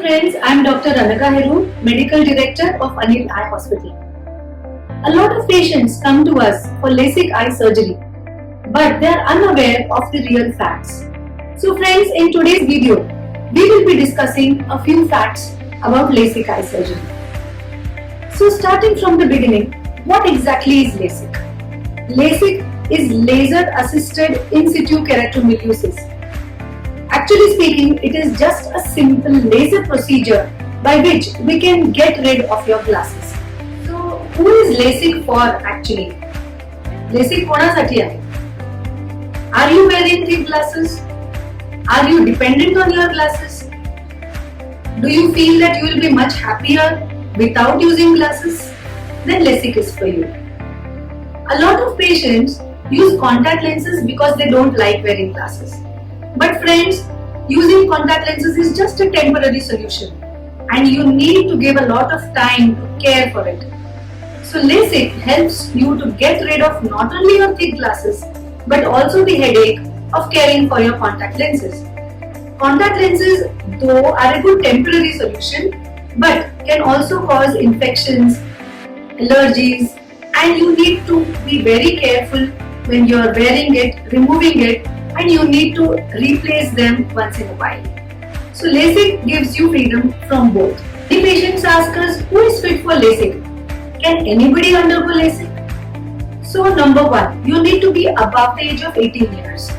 friends, I am Dr. Anaka Heru, Medical Director of Anil Eye Hospital. A lot of patients come to us for LASIK eye surgery, but they are unaware of the real facts. So friends, in today's video, we will be discussing a few facts about LASIK eye surgery. So starting from the beginning, what exactly is LASIK? LASIK is laser assisted in situ keratomileusis. Actually speaking, it is just a simple laser procedure by which we can get rid of your glasses. So, who is LASIK for actually? LASIK कोणासाठी आहे? Are you wearing real glasses? Are you dependent on your glasses? Do you feel that you will be much happier without using glasses? Then LASIK is for you. A lot of patients use contact lenses because they don't like wearing glasses. But friends, using contact lenses is just a temporary solution and you need to give a lot of time to care for it. So LASIK helps you to get rid of not only your thick glasses but also the headache of caring for your contact lenses. Contact lenses though are a good temporary solution but can also cause infections, allergies, and you need to be very careful when you are wearing it, removing it, and you need to replace them once in a while. So LASIK gives you freedom from both. The patients ask us, who is fit for LASIK? Can anybody undergo LASIK? So number one, you need to be above the age of 18 years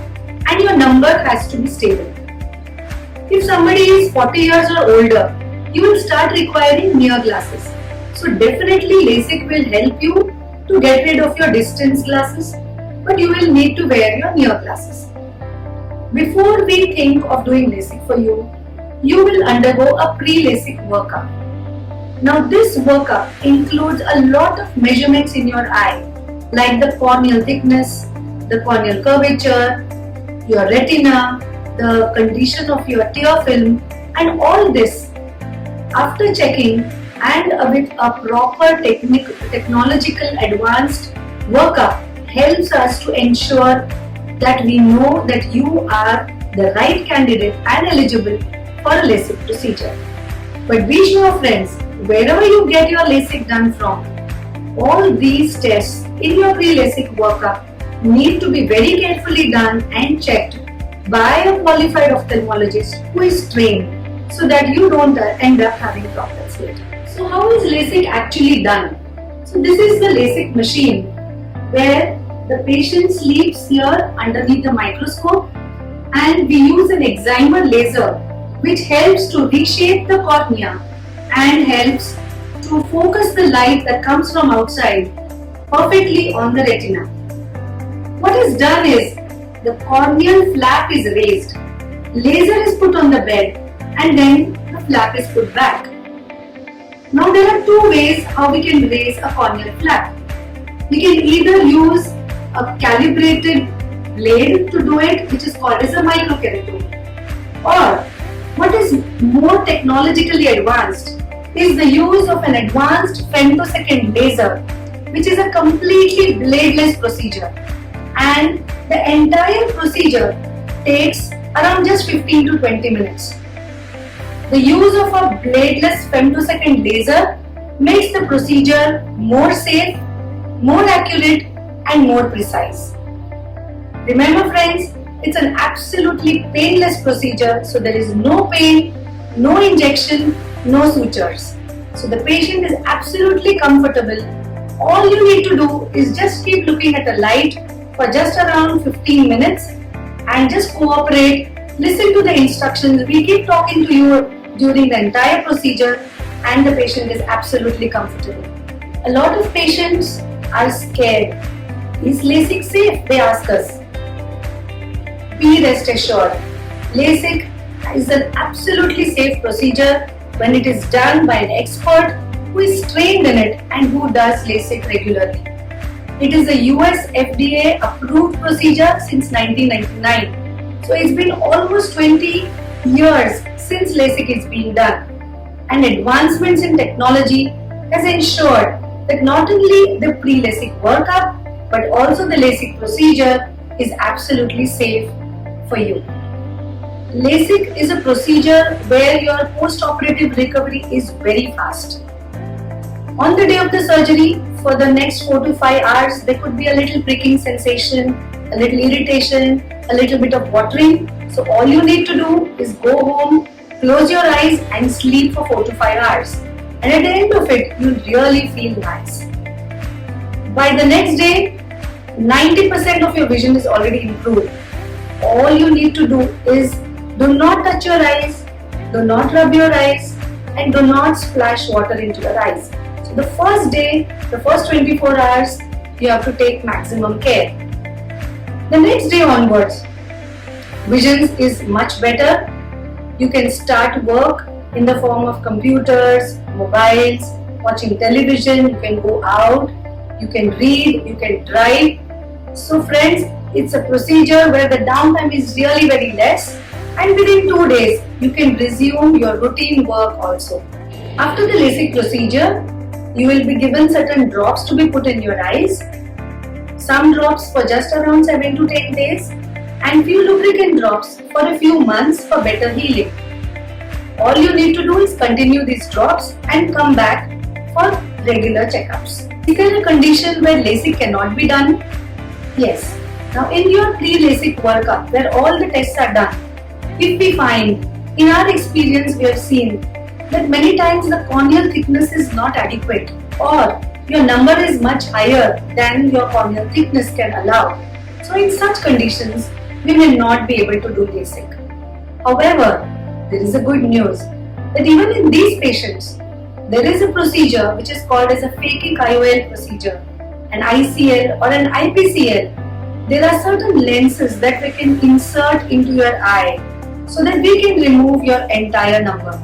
and your number has to be stable. If somebody is 40 years or older, you will start requiring near glasses. So definitely LASIK will help you to get rid of your distance glasses, but you will need to wear your near glasses. Before we think of doing LASIK for you, you will undergo a pre-LASIK workup. Now this workup includes a lot of measurements in your eye, like the corneal thickness, the corneal curvature, your retina, the condition of your tear film, and all this. After checking and with a proper technological advanced workup helps us to ensure that we know that you are the right candidate and eligible for a LASIK procedure. But be sure friends, wherever you get your LASIK done from, all these tests in your pre-LASIK workup need to be very carefully done and checked by a qualified ophthalmologist who is trained so that you don't end up having problems later. So how is LASIK actually done? So this is the LASIK machine where the patient sleeps here underneath the microscope and we use an excimer laser which helps to reshape the cornea and helps to focus the light that comes from outside perfectly on the retina. What is done is the corneal flap is raised, laser is put on the bed and then the flap is put back. Now there are two ways how we can raise a corneal flap. We can either use a calibrated blade to do it, which is called as a microkeratome. Or what is more technologically advanced is the use of an advanced femtosecond laser, which is a completely bladeless procedure. And the entire procedure takes around just 15 to 20 minutes. The use of a bladeless femtosecond laser makes the procedure more safe, more accurate, and more precise. Remember friends, it's an absolutely painless procedure, so there is no pain, no injection, no sutures. So the patient is absolutely comfortable. All you need to do is just keep looking at the light for just around 15 minutes and just cooperate, listen to the instructions. We keep talking to you during the entire procedure and the patient is absolutely comfortable. A lot of patients are scared. Is LASIK safe? They ask us. Be rest assured, LASIK is an absolutely safe procedure when it is done by an expert who is trained in it and who does LASIK regularly. It is a US FDA approved procedure since 1999. So it's been almost 20 years since LASIK is being done. And advancements in technology has ensured that not only the pre-LASIK workup but also the LASIK procedure is absolutely safe for you. LASIK is a procedure where your post-operative recovery is very fast. On the day of the surgery, for the next 4 to 5 hours, there could be a little pricking sensation, a little irritation, a little bit of watering. So all you need to do is go home, close your eyes and sleep for 4 to 5 hours. And at the end of it, you'll really feel nice. By the next day, 90% of your vision is already improved. All you need to do is do not touch your eyes, do not rub your eyes, and do not splash water into your eyes. So the first day, the first 24 hours, you have to take maximum care. The next day onwards, vision is much better. You can start work in the form of computers, mobiles, watching television, you can go out, you can read, you can drive. So friends, it's a procedure where the downtime is really very less, and within 2 days, you can resume your routine work also. After the LASIK procedure, you will be given certain drops to be put in your eyes. Some drops for just around 7 to 10 days and few lubricant drops for a few months for better healing. All you need to do is continue these drops and come back for regular checkups. Is there a condition where LASIK cannot be done? Yes. Now in your pre-LASIK workup where all the tests are done, if we find, in our experience we have seen that many times the corneal thickness is not adequate or your number is much higher than your corneal thickness can allow. So in such conditions, we may not be able to do LASIK. However, there is a good news that even in these patients, there is a procedure which is called as a phakic IOL procedure, an ICL or an IPCL. There are certain lenses that we can insert into your eye so that we can remove your entire number.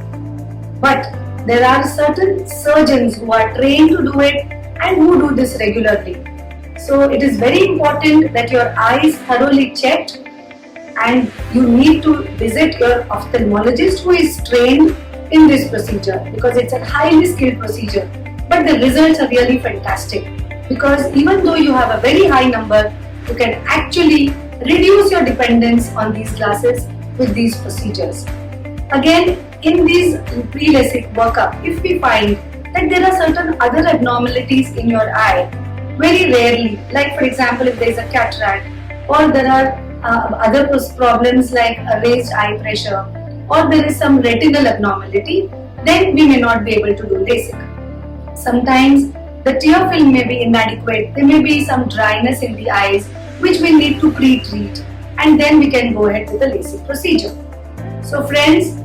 But there are certain surgeons who are trained to do it and who do this regularly. So it is very important that your eye is thoroughly checked and you need to visit your ophthalmologist who is trained in this procedure because it's a highly skilled procedure. But the results are really fantastic because even though you have a very high number, you can actually reduce your dependence on these glasses with these procedures. Again, in these pre-LASIK workup, if we find that there are certain other abnormalities in your eye, very rarely, like for example if there is a cataract or there are other problems like a raised eye pressure or there is some retinal abnormality, then we may not be able to do LASIK. Sometimes the tear film may be inadequate, there may be some dryness in the eyes which we need to pre-treat, and then we can go ahead with the LASIK procedure. So friends,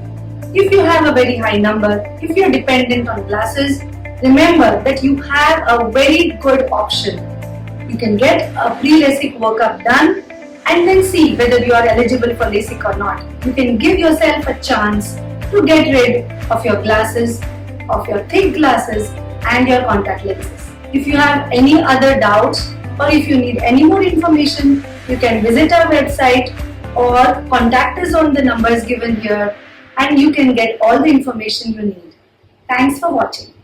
if you have a very high number, if you are dependent on glasses, remember that you have a very good option. You can get a pre-LASIK workup done and then see whether you are eligible for LASIK or not. You can give yourself a chance to get rid of your glasses, of your thick glasses and your contact lenses. If you have any other doubts or if you need any more information, you can visit our website or contact us on the numbers given here and you can get all the information you need. Thanks for watching.